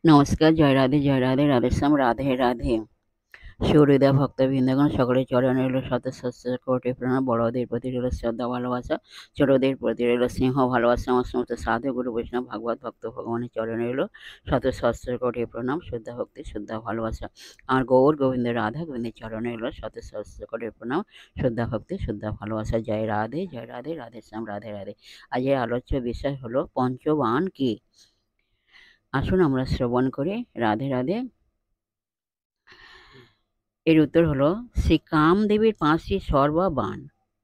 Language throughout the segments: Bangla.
নমস্কার, জয় রাধে, রাধেশ্যাম, রাধে রাধে। সুহৃদয় ভক্তবৃন্দগণ, সকলের চরণে রইল শত সহস্র কোটি প্রণাম। বড়দের প্রতি রইল শ্রদ্ধা ভালোবাসা, ছোটদের প্রতি রইল স্নেহ ভালোবাসা। আমার সমস্ত সাধু গুরু বৈষ্ণব ভাগবত ভক্ত ভগবানের চরণে রইল শত সহস্র কোটি প্রণাম, শ্রদ্ধা ভক্তি, শ্রদ্ধা ভালোবাসা। আমার গৌর গোবিন্দ রাধা গোবিন্দের চরণে রইল শত সহস্র কোটি প্রণাম, শ্রদ্ধা ভক্তি, শ্রদ্ধা ভালোবাসা। জয় রাধে, রাধেশ্যাম, রাধে রাধে। আজকের আলোচ্য বিষয় হলো পঞ্চবাণ কি। আসুন আমরা শ্রবণ করি। রাধে রাধে। এর উত্তর হলো, শ্রী কামদেবের 5টি সর্ববাণ,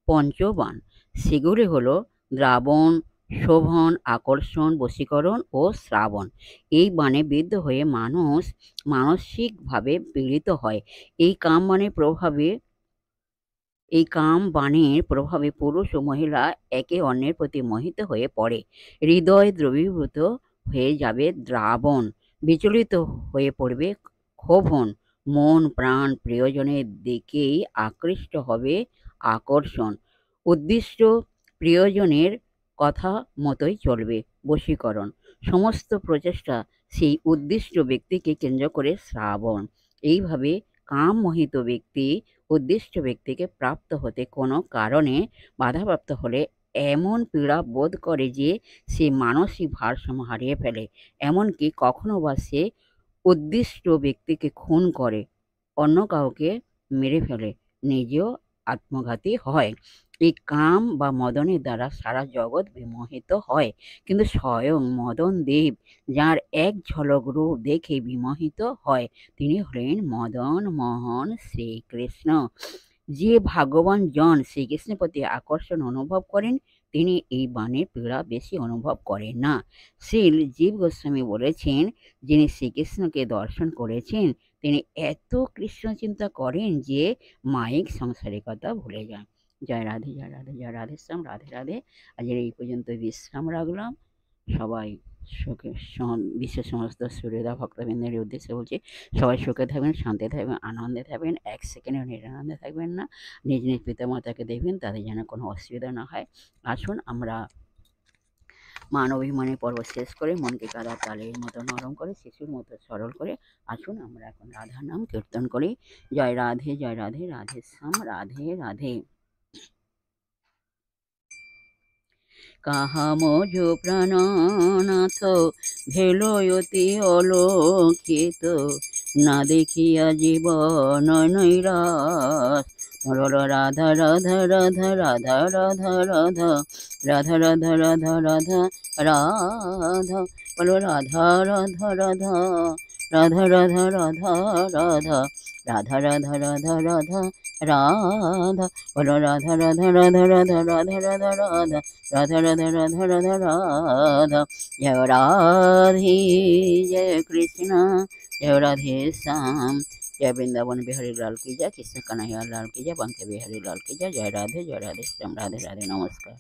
পঞ্চবাণ। সেগুলি হলো দ্রাবণ, শোভন, আকর্ষণ, বশীকরণ ও শ্রাবণ। এই বাণে বিদ্ধ হয়ে মানুষ মানসিকভাবে পীড়িত হয়। এই কাম বাণের প্রভাবে পুরুষ ও মহিলা একে অন্যের প্রতি মোহিত হয়ে পড়ে। হৃদয় দ্রবীভূত হয়ে যাবে দ্রাবণ, বিচলিত হয়ে পড়বে ক্ষোভন, মন প্রাণ প্রিয়জনের দিকেই আকৃষ্ট হবে আকর্ষণ, উদ্দিষ্ট প্রিয়জনের কথা মতোই চলবে বশীকরণ। সমস্ত প্রচেষ্টা সেই উদ্দিষ্ট ব্যক্তিকে কেন্দ্র করে শ্রাবণ। এইভাবে কাম মোহিত ব্যক্তি উদ্দিষ্ট ব্যক্তিকে প্রাপ্ত হতে কোনো কারণে বাধাপ্রাপ্ত হলে এমন পীড়া বোধ করে যে সে মানসিক ভারসাম্য হারিয়ে ফেলে। এমনকি কখনো বা সে উদ্দিষ্ট ব্যক্তিকে খুন করে, অন্য কাউকে মেরে ফেলে, নিজেও আত্মঘাতী হয়। এই কাম বা মদনের দ্বারা সারা জগৎ বিমোহিত হয়, কিন্তু স্বয়ং মদন দেব যার এক ঝলক রূপ দেখে বিমোহিত হয় তিনি হলেন মদন মোহন শ্রীকৃষ্ণ। যে ভাগ্যবান জন শ্রীকৃষ্ণের প্রতি আকর্ষণ অনুভব করেন তিনি এই বাণের পীড়া বেশি অনুভব করেন না। শ্রীল জীব গোস্বামী বলেছেন, যিনি শ্রীকৃষ্ণকে দর্শন করেছেন তিনি এত কৃষ্ণ চিন্তা করেন যে মায়িক সংসারের কথা ভুলে যান। জয় রাধে, জয় রাধেশ্যাম, রাধে রাধে। আজকের এই পর্যন্ত বিশ্রাম রাখলাম। সবাই বিশ্বের সমস্ত সুহৃদা ভক্তবৃন্দের উদ্দেশ্যে বলছি, সবাই সুখে থাকবেন, শান্তি থাকবেন, আনন্দে থাকবেন, এক সেকেন্ডেও নিরানন্দে থাকবেন না। নিজ নিজ পিতামাতাকে দেখবেন, তাদের যেন কোনো অসুবিধা না হয়। আসুন আমরা মান অভিমানের পর্ব শেষ করে মনকে কাদা তালের মতো নরম করে, শিশুর মতো সরল করে আসুন আমরা এখন রাধার নাম কীর্তন করি। জয় রাধে, রাধেশ্যাম, রাধে রাধে। কাহা মজ প্রাণনাথ ভেলয়তি অলক্ষিত, না দেখিয়া জীবন নৈরাশ। রাধা রাধা রাধা রাধা রাধা রাধা রাধা রাধা রাধা রাধা রাধা, বলো রাধা রাধা রাধা রাধা রাধা রাধা রাধা রাধা রাধা রাধা রাধা রাধা, বলো রাধা রাধা রাধা রাধা রাধা রাধা রাধা রাধা রাধা রাধা রাধা রাধা। জয় রাধে, জয় কৃষ্ণ, জয় রাধে শ্যাম। जय वृंदावन बिहारी लाल की जय, कृष्ण कन्हैया लाल की जय, बंके बिहारी लाल की जय। जय राधे श्याम, राधे राधे, नमस्कार।